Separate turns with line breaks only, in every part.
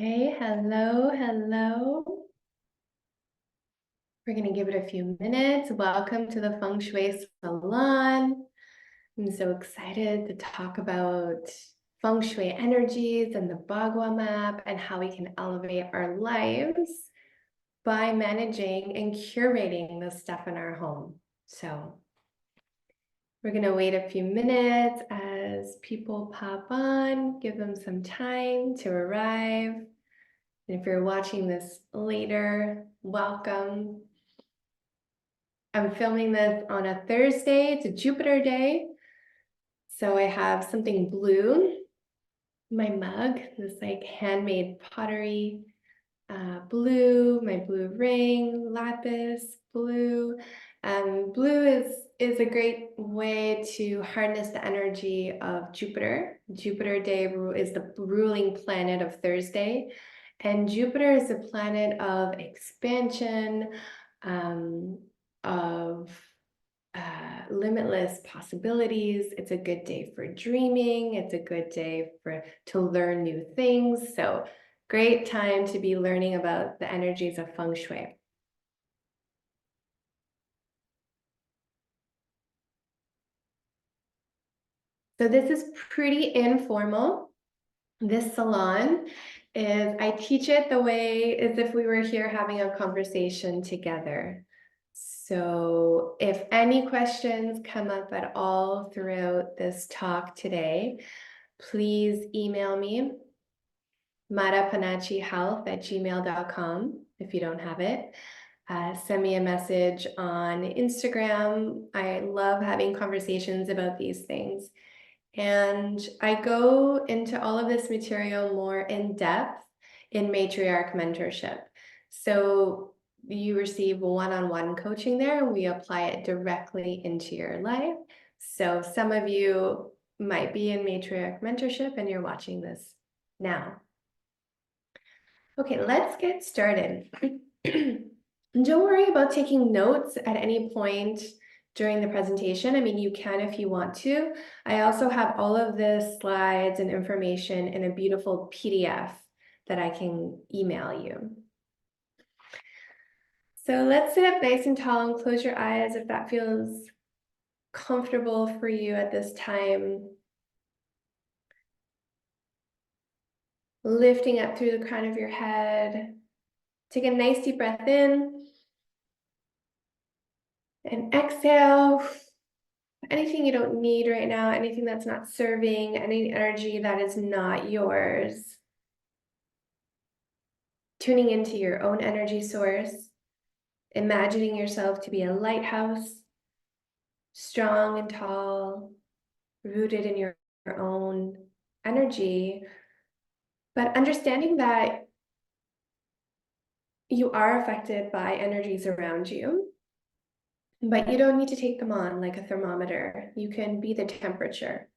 Hey, hello, hello. We're going to give it a few minutes. Welcome to the Feng Shui Salon. I'm so excited to talk about Feng Shui energies and the Bagua map and how we can elevate our lives by managing and curating the stuff in our home. So we're going to wait a few minutes as people pop on, give them some time to arrive. And if you're watching this later, welcome. I'm filming this on a Thursday. It's a Jupiter day. So I have something blue, my mug, this like handmade pottery, blue, my blue ring, lapis, blue. Blue is a great way to harness the energy of Jupiter. Jupiter day is the ruling planet of Thursday. And Jupiter is a planet of expansion, of limitless possibilities. It's a good day for dreaming. It's a good day to learn new things. So great time to be learning about the energies of Feng Shui. So this is pretty informal. This salon I teach it the way as if we were here having a conversation together. So if any questions come up at all throughout this talk today, please email me, marapanachihealth@gmail.com if you don't have it. Send me a message on Instagram. I love having conversations about these things. And I go into all of this material more in depth in matriarch mentorship. So you receive one-on-one coaching there. We apply it directly into your life. So some of you might be in matriarch mentorship and you're watching this now. Okay, let's get started. Don't worry about taking notes at any point during the presentation. I mean, you can if you want to. I also have all of the slides and information in a beautiful PDF that I can email you. So let's sit up nice and tall and close your eyes if that feels comfortable for you at this time. Lifting up through the crown of your head. Take a nice deep breath in. And exhale. Anything you don't need right now, anything that's not serving, any energy that is not yours. Tuning into your own energy source, imagining yourself to be a lighthouse, strong and tall, rooted in your own energy, but understanding that you are affected by energies around you, but you don't need to take them on like a thermometer. You can be the temperature.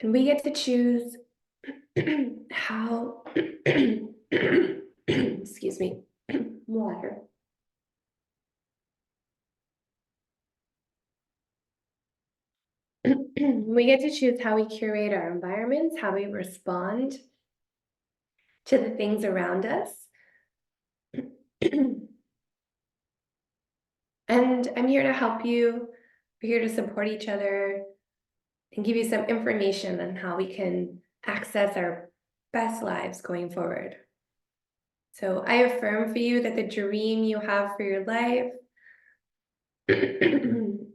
And we get to choose how, excuse me, water. We get to choose how we curate our environments, how we respond to the things around us. And I'm here to help you. We're here to support each other and give you some information on how we can access our best lives going forward. So I affirm for you that the dream you have for your life, excuse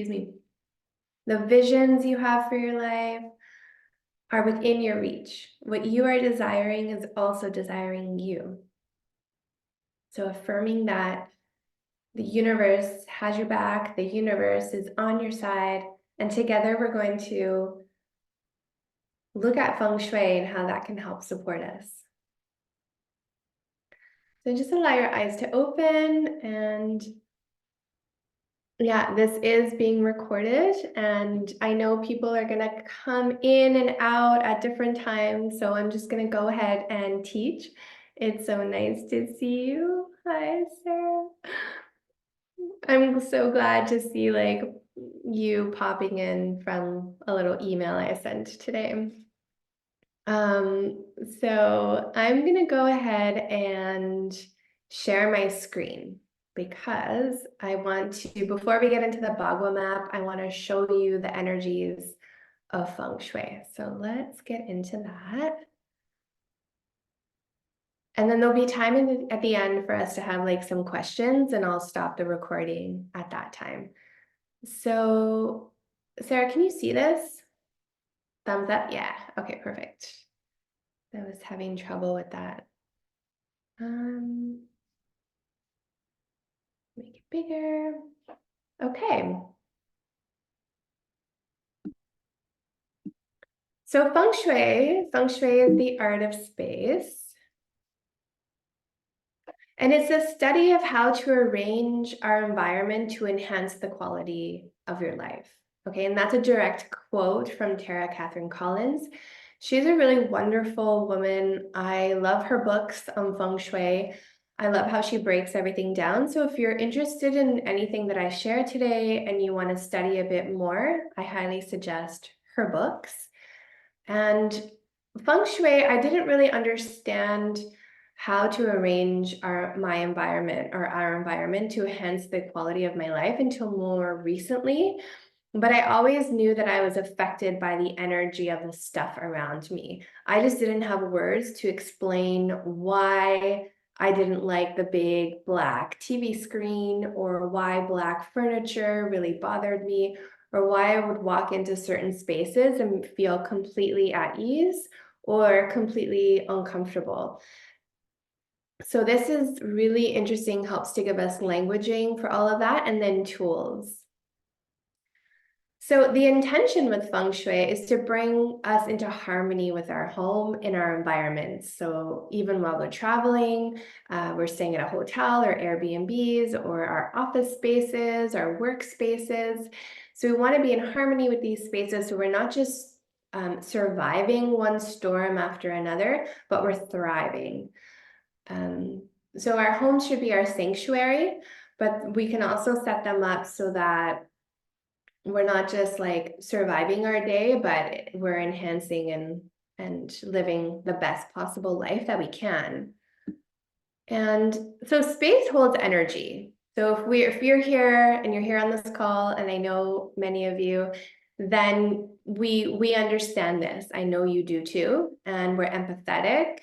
me, the visions you have for your life are within your reach. What you are desiring is also desiring you. So affirming that the universe has your back, the universe is on your side, and together we're going to look at Feng Shui and how that can help support us. So just allow your eyes to open, and yeah, this is being recorded, and I know people are gonna come in and out at different times, so I'm just gonna go ahead and teach. It's so nice to see you. Hi, Sarah. I'm so glad to see like you popping in from a little email I sent today. Um, so I'm gonna go ahead and share my screen because I want to, before we get into the Bagua map, I want to show you the energies of Feng Shui. So let's get into that. And then there'll be time at the end for us to have like some questions, and I'll stop the recording at that time. So Sarah, can you see this? Thumbs up? Yeah, okay, perfect. I was having trouble with that. Make it bigger. Okay. So Feng Shui is the art of space. And it's a study of how to arrange our environment to enhance the quality of your life. Okay, and that's a direct quote from Tara Catherine Collins. She's a really wonderful woman. I love her books on Feng Shui. I love how she breaks everything down. So if you're interested in anything that I share today and you want to study a bit more, I highly suggest her books. And Feng Shui, I didn't really understand how to arrange my environment or our environment to enhance the quality of my life until more recently. But I always knew that I was affected by the energy of the stuff around me. I just didn't have words to explain why I didn't like the big black TV screen, or why black furniture really bothered me, or why I would walk into certain spaces and feel completely at ease or completely uncomfortable. So this is really interesting, helps to give us languaging for all of that, and then tools. So the intention with Feng Shui is to bring us into harmony with our home and our environment. So even while we're traveling, we're staying at a hotel or Airbnbs or our office spaces, our workspaces. So we want to be in harmony with these spaces so we're not just surviving one storm after another, but we're thriving. So our home should be our sanctuary, but we can also set them up so that we're not just like surviving our day, but we're enhancing and living the best possible life that we can. And so space holds energy. So if you're here and you're here on this call, and I know many of you, then we understand this. I know you do too, and we're empathetic,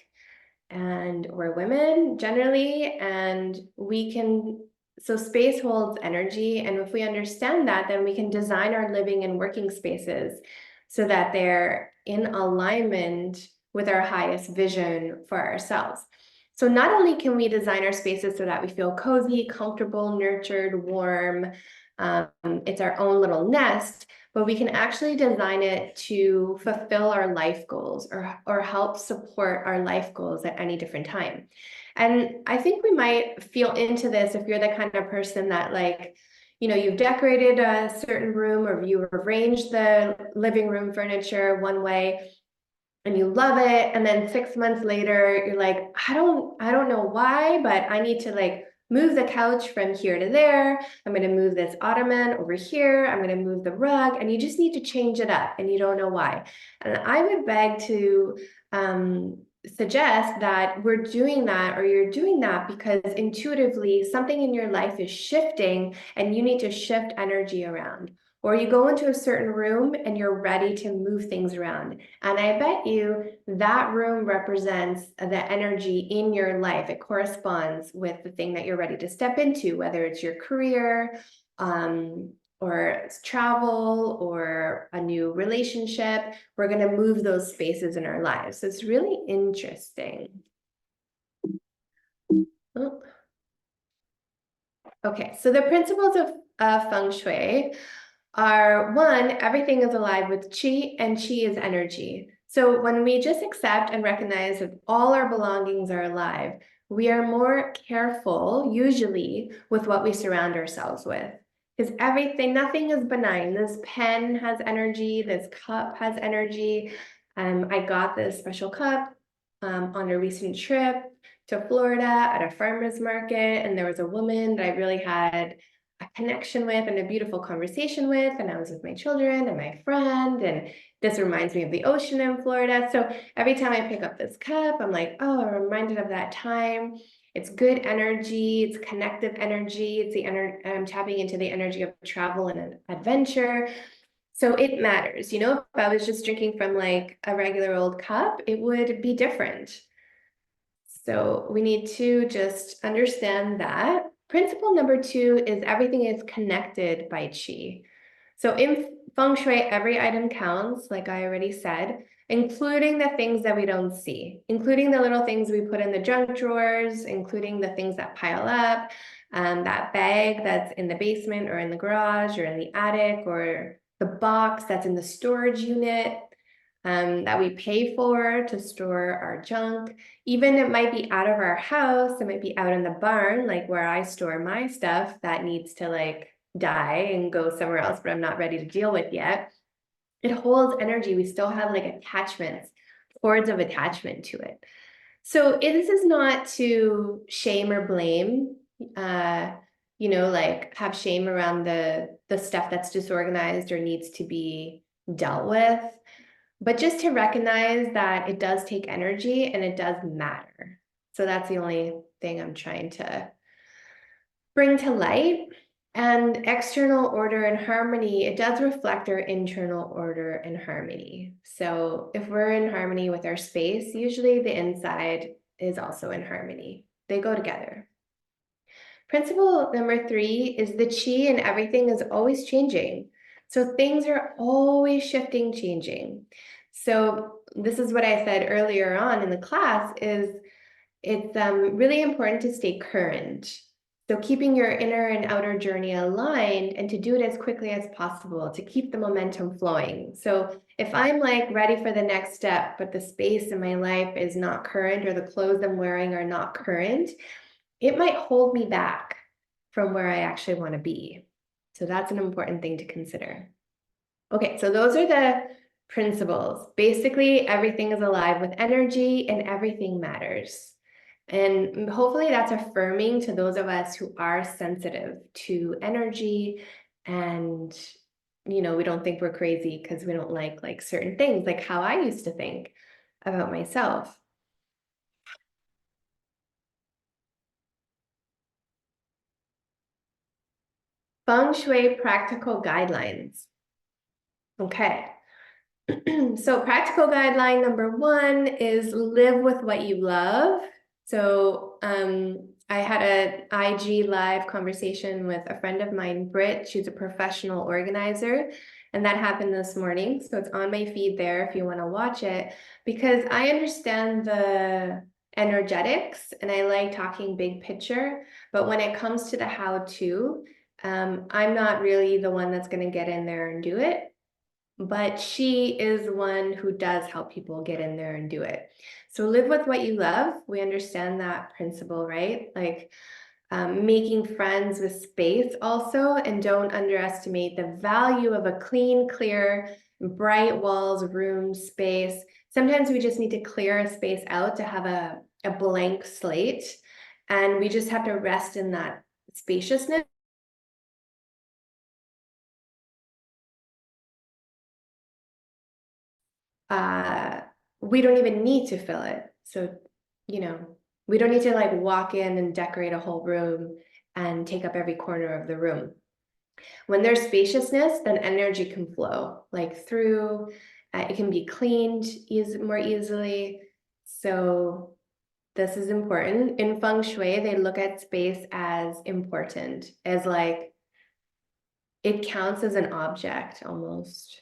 and we're women generally, and we can, so space holds energy, and if we understand that, then we can design our living and working spaces so that they're in alignment with our highest vision for ourselves. So not only can we design our spaces so that we feel cozy, comfortable, nurtured, warm, it's our own little nest, but we can actually design it to fulfill our life goals or help support our life goals at any different time. And I think we might feel into this if you're the kind of person that, like, you know, you've decorated a certain room or you arranged the living room furniture one way and you love it, and then 6 months later you're like, I don't know why, but I need to like move the couch from here to there. I'm going to move this ottoman over here. I'm going to move the rug, and you just need to change it up and you don't know why. And I would beg to suggest that we're doing that, or you're doing that because intuitively something in your life is shifting and you need to shift energy around. Or you go into a certain room and you're ready to move things around. And I bet you that room represents the energy in your life. It corresponds with the thing that you're ready to step into, whether it's your career, or it's travel, or a new relationship. We're going to move those spaces in our lives. So it's really interesting. Oh. Okay, so the principles of Feng Shui are: one, everything is alive with qi, and qi is energy. So when we just accept and recognize that all our belongings are alive, we are more careful, usually, with what we surround ourselves with. Because nothing is benign. This pen has energy, this cup has energy. I got this special cup on a recent trip to Florida at a farmer's market, and there was a woman that I a connection with and a beautiful conversation with, and I was with my children and my friend, and this reminds me of the ocean in Florida. So every time I pick up this cup, I'm like, oh, I'm reminded of that time. It's good energy, it's connective energy, it's I'm tapping into the energy of travel and an adventure. So it matters. You know, if I was just drinking from like a regular old cup, it would be different. So we need to just understand that. Principle number 2 is everything is connected by qi. So in Feng Shui, every item counts, like I already said, including the things that we don't see, including the little things we put in the junk drawers, including the things that pile up, that bag that's in the basement or in the garage or in the attic, or the box that's in the storage unit that we pay for to store our junk. Even it might be out of our house, it might be out in the barn, like where I store my stuff that needs to like die and go somewhere else, but I'm not ready to deal with yet. It holds energy. We still have like attachments, cords of attachment to it. So this is not to shame or blame, you know, like have shame around the stuff that's disorganized or needs to be dealt with, but just to recognize that it does take energy and it does matter. So that's the only thing I'm trying to bring to light. And external order and harmony, it does reflect our internal order and harmony. So if we're in harmony with our space, usually the inside is also in harmony. They go together. Principle number 3 is the qi and everything is always changing. So things are always shifting, changing. So this is what I said earlier on in the class is it's really important to stay current. So keeping your inner and outer journey aligned and to do it as quickly as possible to keep the momentum flowing. So if I'm like ready for the next step, but the space in my life is not current or the clothes I'm wearing are not current, it might hold me back from where I actually want to be. So that's an important thing to consider. Okay, so those are the principles. Basically, everything is alive with energy and everything matters. And hopefully that's affirming to those of us who are sensitive to energy and, you know, we don't think we're crazy because we don't like certain things, like how I used to think about myself. Feng Shui practical guidelines. Okay. So practical guideline number 1 is live with what you love. So I had an IG live conversation with a friend of mine, Britt. She's a professional organizer, and that happened this morning. So it's on my feed there if you want to watch it, because I understand the energetics and I like talking big picture, but when it comes to the how-to, I'm not really the one that's going to get in there and do it. But she is one who does help people get in there and do it. So live with what you love. We understand that principle, right? Like making friends with space also, and don't underestimate the value of a clean, clear, bright walls, room, space. Sometimes we just need to clear a space out to have a blank slate, and we just have to rest in that spaciousness. We don't even need to fill it. So, you know, we don't need to like walk in and decorate a whole room and take up every corner of the room. When there's spaciousness, then energy can flow like through, it can be cleaned more easily. So this is important. In Feng Shui, they look at space as important, as like, it counts as an object almost.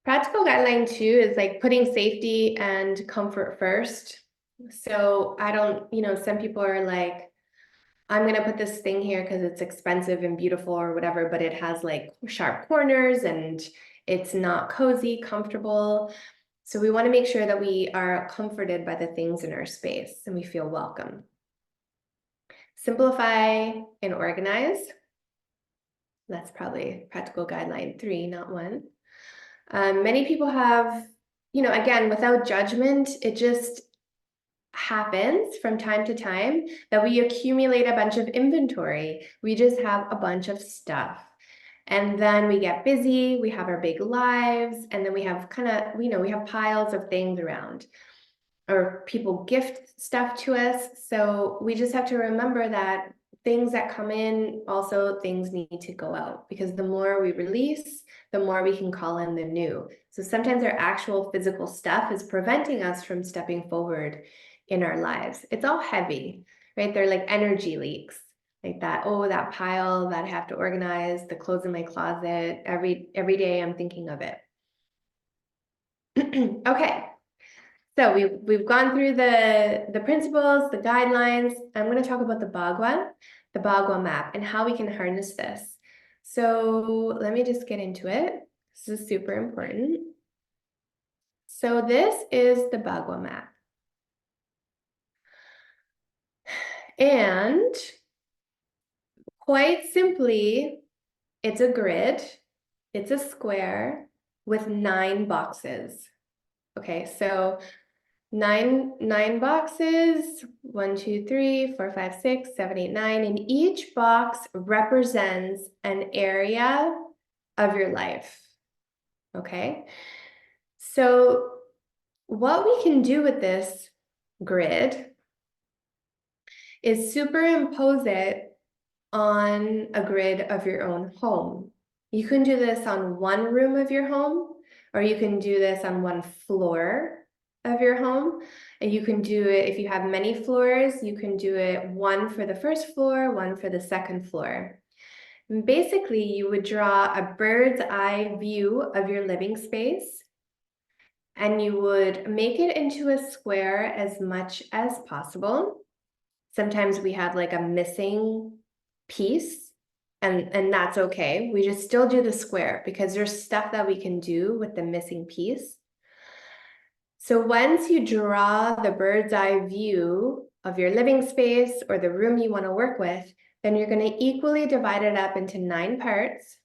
Practical guideline 2 is like putting safety and comfort first. So I don't, you know, some people are like, I'm going to put this thing here because it's expensive and beautiful or whatever, but it has like sharp corners and it's not cozy, comfortable. So we want to make sure that we are comforted by the things in our space and we feel welcome. Simplify and organize. That's probably practical guideline 3, not 1. Many people have, you know, again, without judgment, it just, happens from time to time that we accumulate a bunch of inventory. We just have a bunch of stuff. And then we get busy, we have our big lives, and then we have kind of, we have piles of things around, or people gift stuff to us. So we just have to remember that things that come in, also things need to go out, because the more we release, the more we can call in the new. So sometimes our actual physical stuff is preventing us from stepping forward in our lives. It's all heavy, right? They're like energy leaks, like that. Oh, that pile that I have to organize, the clothes in my closet. Every day I'm thinking of it. Okay. So we've gone through the principles, the guidelines. I'm going to talk about the Bagua map, and how we can harness this. So let me just get into it. This is super important. So this is the Bagua map. And quite simply, it's a grid, it's a square with 9 boxes. Okay, so nine boxes, 1, 2, 3, 4, 5, 6, 7, 8, 9, and each box represents an area of your life. Okay, so what we can do with this grid is superimpose it on a grid of your own home. You can do this on one room of your home, or you can do this on one floor of your home. And you can do it, if you have many floors, you can do it one for the first floor, one for the second floor. And basically, you would draw a bird's eye view of your living space, and you would make it into a square as much as possible. Sometimes we have like a missing piece, and that's okay. We just still do the square because there's stuff that we can do with the missing piece. So once you draw the bird's eye view of your living space or the room you want to work with, then you're going to equally divide it up into 9 parts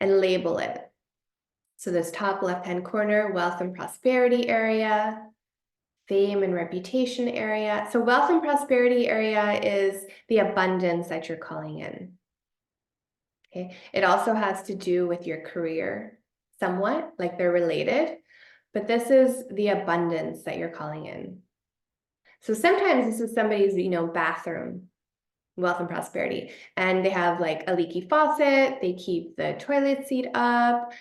and label it. So this top left-hand corner, wealth and prosperity area, fame and reputation area. So wealth and prosperity area is the abundance that you're calling in. Okay. It also has to do with your career somewhat, like they're related, but this is the abundance that you're calling in. So sometimes this is somebody's, bathroom, wealth and prosperity, and they have like a leaky faucet, they keep the toilet seat up,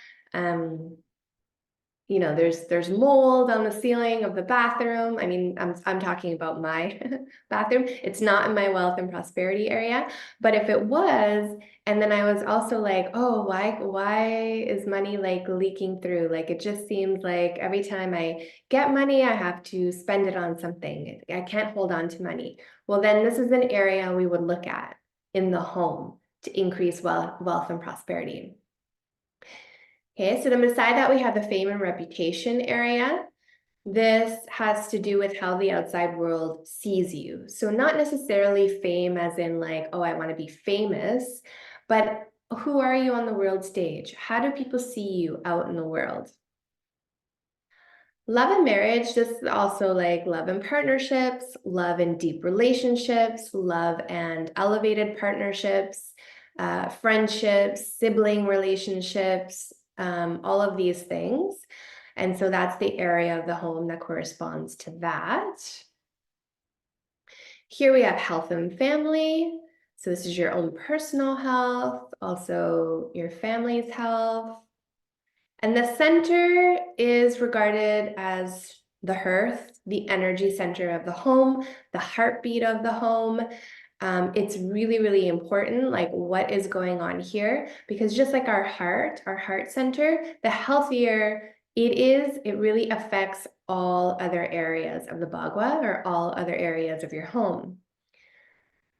there's mold on the ceiling of the bathroom. I mean, I'm talking about my bathroom. It's not in my wealth and prosperity area, but if it was, and then I was also like, oh, why is money like leaking through? Like, it just seems like every time I get money, I have to spend it on something. I can't hold on to money. Well, then this is an area we would look at in the home to increase wealth and prosperity. Okay, so then beside that, we have the fame and reputation area. This has to do with how the outside world sees you. So not necessarily fame as in like, oh, I want to be famous, but who are you on the world stage? How do people see you out in the world? Love and marriage, this is also like love and partnerships, love and deep relationships, love and elevated partnerships, friendships, sibling relationships, all of these things. And so that's the area of the home that corresponds to that. Here we have health and family. So this is your own personal health, also your family's health. And the center is regarded as the hearth, the energy center of the home, the heartbeat of the home. It's really, really important, like what is going on here, because just like our heart center, the healthier it is, it really affects all other areas of the Bagua or all other areas of your home.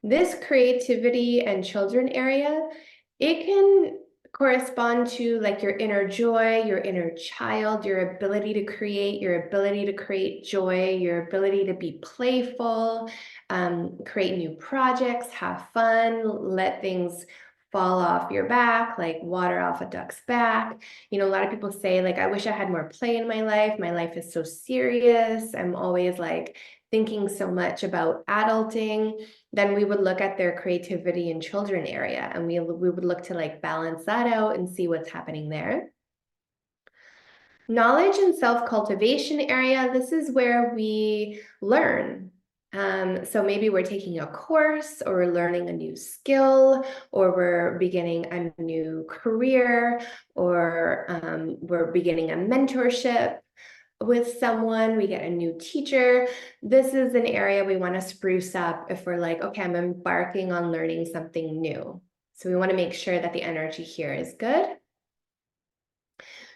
This creativity and children area, it can correspond to like your inner joy, your inner child, your ability to create joy, your ability to be playful, create new projects, have fun, let things fall off your back, like water off a duck's back. You know, a lot of people say, like, I wish I had more play in my life. My life is so serious. I'm always like thinking so much about adulting. Then we would look at their creativity and children area, and we would look to like balance that out and see what's happening there. Knowledge and self-cultivation area, this is where we learn. So maybe we're taking a course, or we're learning a new skill, or we're beginning a new career, or we're beginning a mentorship with someone, we get a new teacher. This is an area we want to spruce up if we're like, okay, I'm embarking on learning something new. So we want to make sure that the energy here is good.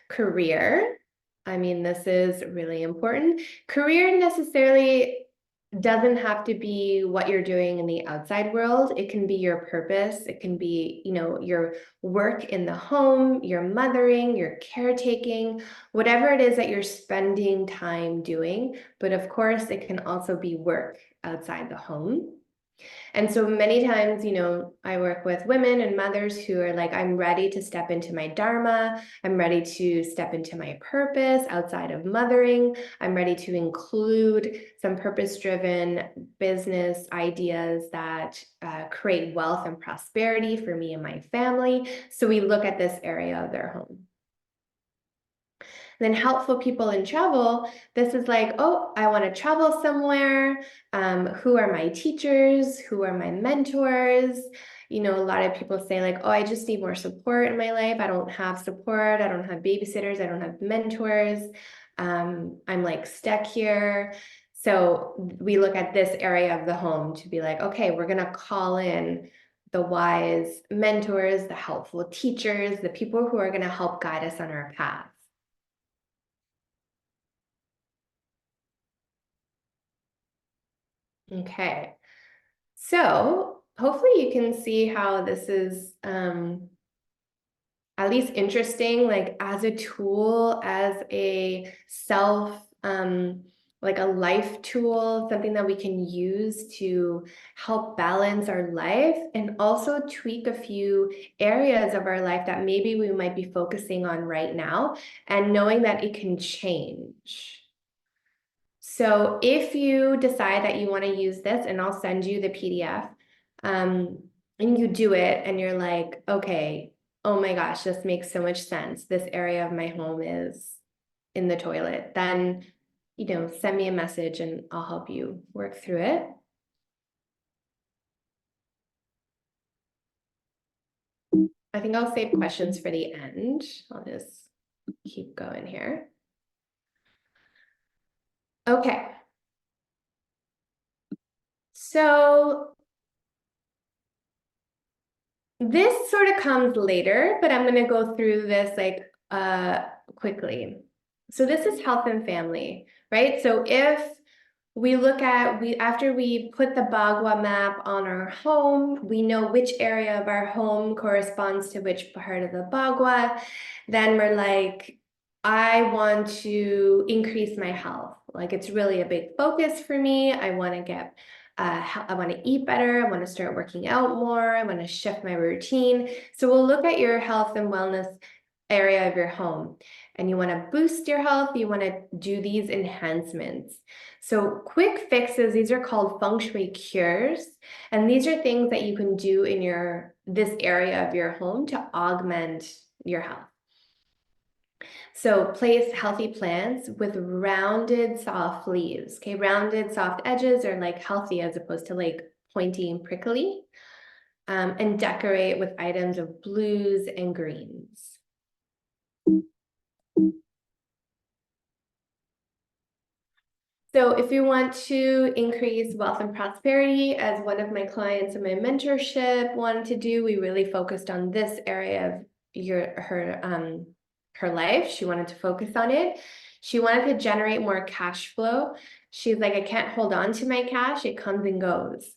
Career. I mean, this is really important. Career necessarily doesn't have to be what you're doing in the outside world. It can be your purpose. It can be, you know, your work in the home, your mothering, your caretaking, whatever it is that you're spending time doing. But of course, it can also be work outside the home. And so many times, you know, I work with women and mothers who are like, I'm ready to step into my dharma. I'm ready to step into my purpose outside of mothering. I'm ready to include some purpose-driven business ideas that create wealth and prosperity for me and my family. So we look at this area of their home. Then helpful people in travel, this is like, oh, I want to travel somewhere. Who are my teachers? Who are my mentors? You know, a lot of people say like, oh, I just need more support in my life. I don't have support. I don't have babysitters. I don't have mentors. I'm like stuck here. So we look at this area of the home to be like, okay, we're going to call in the wise mentors, the helpful teachers, the people who are going to help guide us on our path. Okay, so hopefully you can see how this is at least interesting, like as a tool, as a like a life tool, something that we can use to help balance our life and also tweak a few areas of our life that maybe we might be focusing on right now, and knowing that it can change. So if you decide that you want to use this, and I'll send you the PDF, and you do it and you're like, okay, oh my gosh, this makes so much sense. This area of my home is in the toilet. Then, you know, send me a message and I'll help you work through it. I think I'll save questions for the end. I'll just keep going here. Okay. So this sort of comes later, but I'm going to go through this like quickly. So this is health and family, right? So if we look at, after we put the Bagua map on our home, we know which area of our home corresponds to which part of the Bagua. Then we're like, I want to increase my health. Like it's really a big focus for me. I want to get I want to eat better. I want to start working out more. I want to shift my routine. So we'll look at your health and wellness area of your home, and you want to boost your health. You want to do these enhancements. So quick fixes, these are called Feng Shui cures. And these are things that you can do in this area of your home to augment your health. So place healthy plants with rounded, soft leaves. Okay, rounded, soft edges are like healthy as opposed to like pointy and prickly. And decorate with items of blues and greens. So if you want to increase wealth and prosperity, as one of my clients in my mentorship wanted to do, we really focused on this area of her life. She wanted to focus on it. She wanted to generate more cash flow. She's like, I can't hold on to my cash. It comes and goes.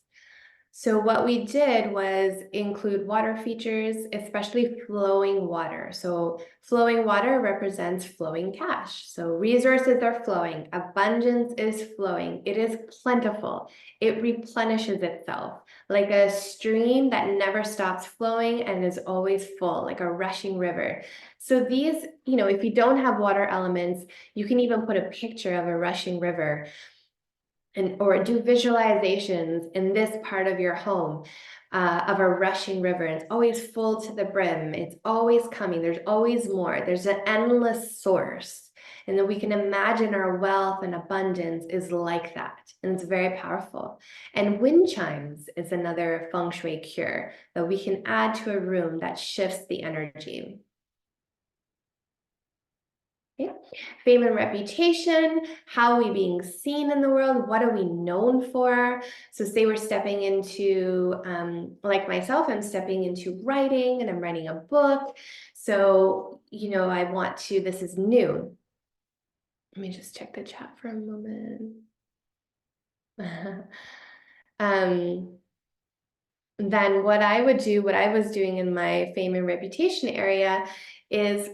So what we did was include water features, especially flowing water. So flowing water represents flowing cash. So resources are flowing, abundance is flowing, it is plentiful, it replenishes itself like a stream that never stops flowing and is always full, like a rushing river. So these, if you don't have water elements, you can even put a picture of a rushing river or do visualizations in this part of your home of a rushing river. And it's always full to the brim. It's always coming. There's always more. There's an endless source. And then we can imagine our wealth and abundance is like that. And it's very powerful. And wind chimes is another feng shui cure that we can add to a room that shifts the energy. Okay. Fame and reputation, how are we being seen in the world? What are we known for? So say we're stepping into, like myself, I'm stepping into writing and I'm writing a book. So, I want to, this is new. Let me just check the chat for a moment. Then what I would do, what I was doing in my fame and reputation area is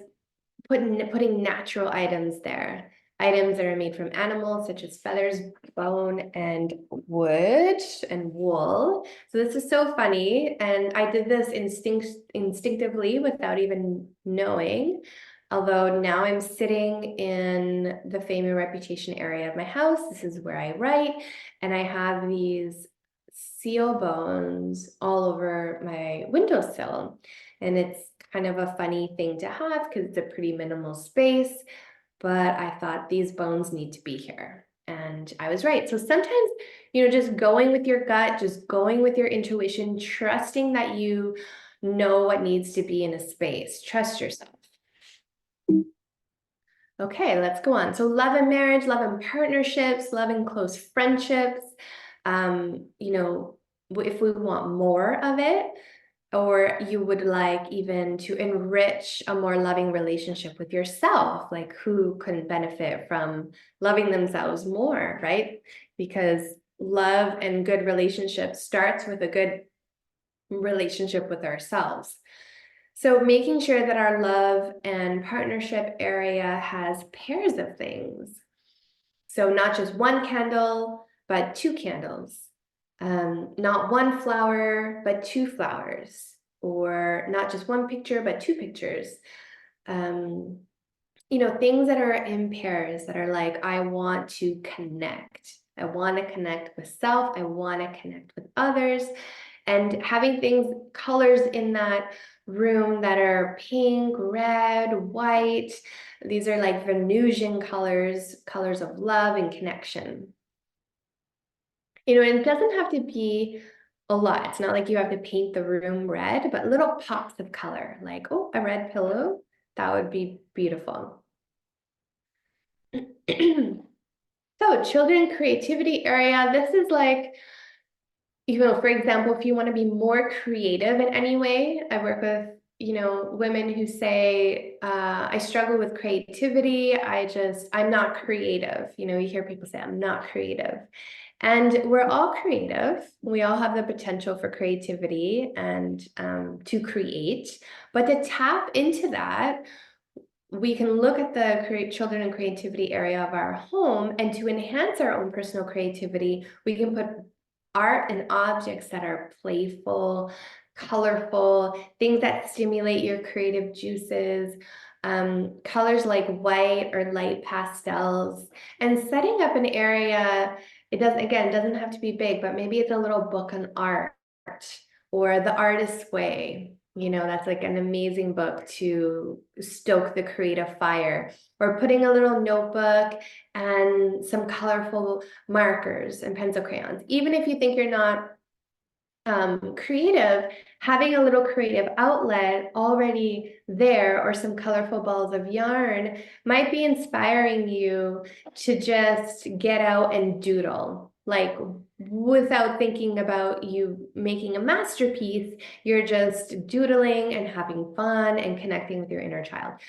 putting natural items there. Items that are made from animals such as feathers, bone, and wood and wool. So this is so funny. And I did this instinctively without even knowing. Although now I'm sitting in the fame and reputation area of my house. This is where I write. And I have these seal bones all over my windowsill. And it's kind of a funny thing to have because it's a pretty minimal space, but I thought these bones need to be here. And I was right. So sometimes, just going with your gut, just going with your intuition, trusting that you know what needs to be in a space. Trust yourself. Okay, let's go on. So love and marriage, love and partnerships, love and close friendships. If we want more of it, or you would like even to enrich a more loving relationship with yourself, like who can benefit from loving themselves more, right? Because love and good relationship starts with a good relationship with ourselves. So making sure that our love and partnership area has pairs of things. So not just one candle, but two candles. Not one flower, but two flowers. Or not just one picture, but two pictures. Things that are in pairs that are like, I want to connect. I want to connect with self. I want to connect with others. And having things, colors in that room that are pink, red, white. These are like Venusian colors, colors of love and connection. And it doesn't have to be a lot. It's not like you have to paint the room red, but little pops of color, like, oh, a red pillow, that would be beautiful. So children creativity area, this is like, for example, if you want to be more creative in any way, I work with, women who say, I struggle with creativity. I'm not creative. You hear people say, I'm not creative. And we're all creative. We all have the potential for creativity and to create. But to tap into that, we can look at the children and creativity area of our home, and to enhance our own personal creativity, we can put art and objects that are playful, colorful, things that stimulate your creative juices, colors like white or light pastels, and setting up an area. It doesn't have to be big, but maybe it's a little book on art or the artist's way. That's like an amazing book to stoke the creative fire, or putting a little notebook and some colorful markers and pencil crayons. Even if you think you're not creative, having a little creative outlet already there, or some colorful balls of yarn, might be inspiring you to just get out and doodle. Like, without thinking about you making a masterpiece, you're just doodling and having fun and connecting with your inner child.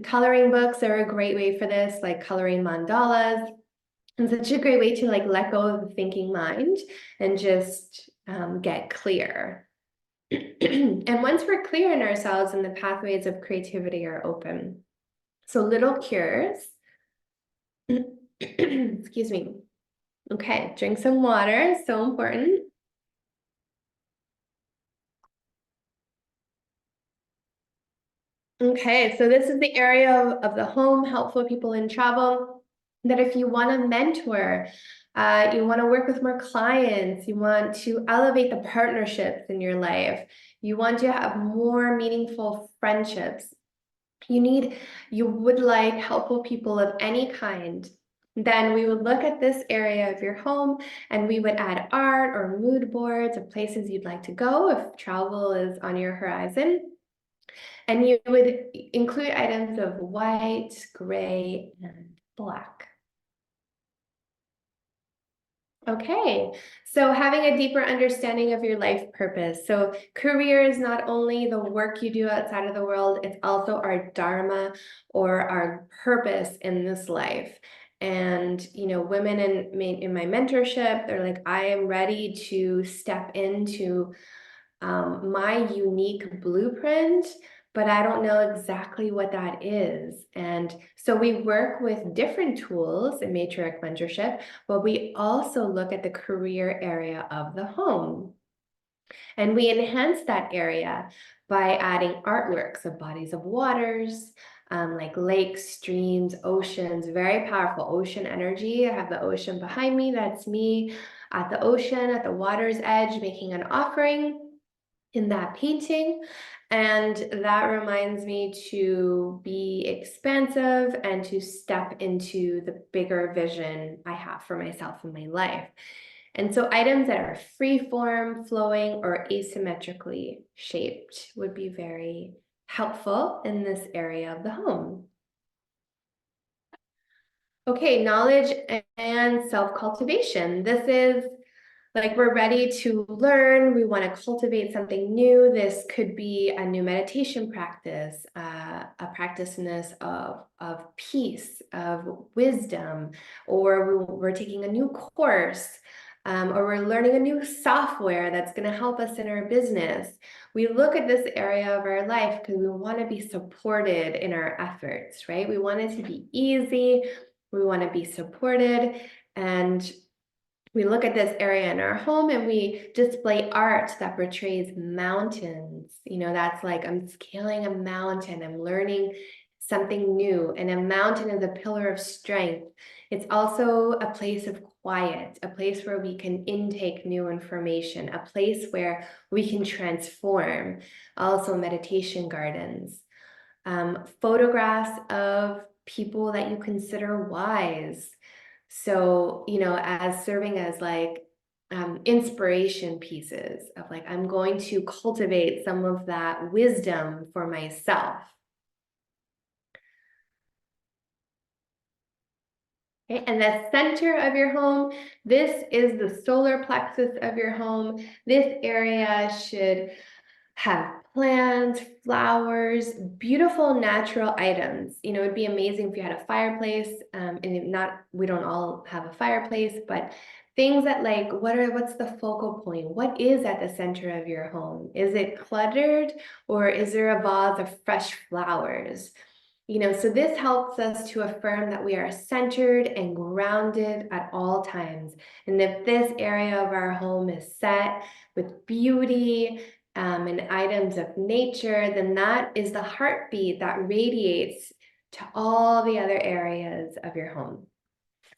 Coloring books are a great way for this, like coloring mandalas. And such a great way to like let go of the thinking mind and just get clear. And once we're clear in ourselves, and the pathways of creativity are open. So little cures. Excuse me. Okay, drink some water, so important. Okay, so this is the area of the home, helpful people in travel, that if you want to mentor, you want to work with more clients, you want to elevate the partnerships in your life, you want to have more meaningful friendships, you would like helpful people of any kind, then we would look at this area of your home and we would add art or mood boards of places you'd like to go if travel is on your horizon. And you would include items of white, gray, and black. Okay, so having a deeper understanding of your life purpose. So career is not only the work you do outside of the world, it's also our dharma or our purpose in this life. And, women in my mentorship, they're like, I am ready to step into my unique blueprint, but I don't know exactly what that is. And so we work with different tools in matriarch mentorship, but we also look at the career area of the home. And we enhance that area by adding artworks of bodies of waters, like lakes, streams, oceans, very powerful ocean energy. I have the ocean behind me. That's me at the ocean, at the water's edge, making an offering in that painting. And that reminds me to be expansive and to step into the bigger vision I have for myself in my life. And so items that are free form, flowing, or asymmetrically shaped would be very helpful in this area of the home. Okay, knowledge and self-cultivation. This is like we're ready to learn, we want to cultivate something new. This could be a new meditation practice, a practiceness of peace, of wisdom, or we're taking a new course, or we're learning a new software that's going to help us in our business. We look at this area of our life because we want to be supported in our efforts, right? We want it to be easy, we want to be supported, and we look at this area in our home and we display art that portrays mountains. That's like I'm scaling a mountain, I'm learning something new, and a mountain is a pillar of strength. It's also a place of quiet, a place where we can intake new information, a place where we can transform. Also, meditation gardens, photographs of people that you consider wise. So, as serving as like inspiration pieces of like, I'm going to cultivate some of that wisdom for myself. Okay, and the center of your home, this is the solar plexus of your home. This area should have plants, flowers, beautiful natural items. It'd be amazing if you had a fireplace, and we don't all have a fireplace, but things that like, what's the focal point? What is at the center of your home? Is it cluttered, or is there a vase of fresh flowers? So this helps us to affirm that we are centered and grounded at all times. And if this area of our home is set with beauty, and items of nature, then that is the heartbeat that radiates to all the other areas of your home.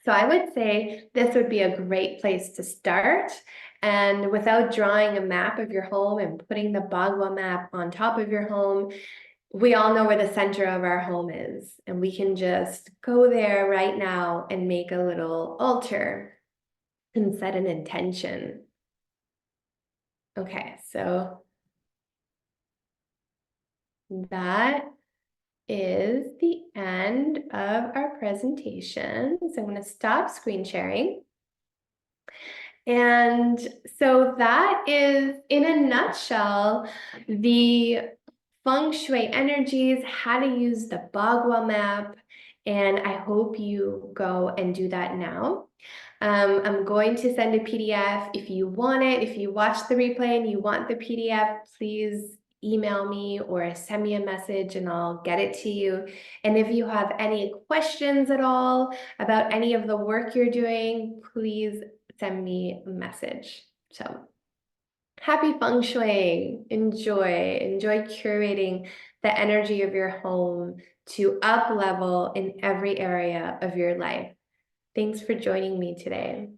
So I would say this would be a great place to start. And without drawing a map of your home and putting the Bagua map on top of your home, we all know where the center of our home is. And we can just go there right now and make a little altar and set an intention. Okay, so that is the end of our presentation. So I'm going to stop screen sharing. And so that is, in a nutshell, the Feng Shui energies, how to use the Bagua map And I hope you go and do that now. I'm going to send a PDF if you want it. If you watch the replay and you want the PDF, please email me or send me a message and I'll get it to you. And if you have any questions at all about any of the work you're doing, please send me a message. So happy feng shui. Enjoy curating the energy of your home to up level in every area of your life. Thanks for joining me today.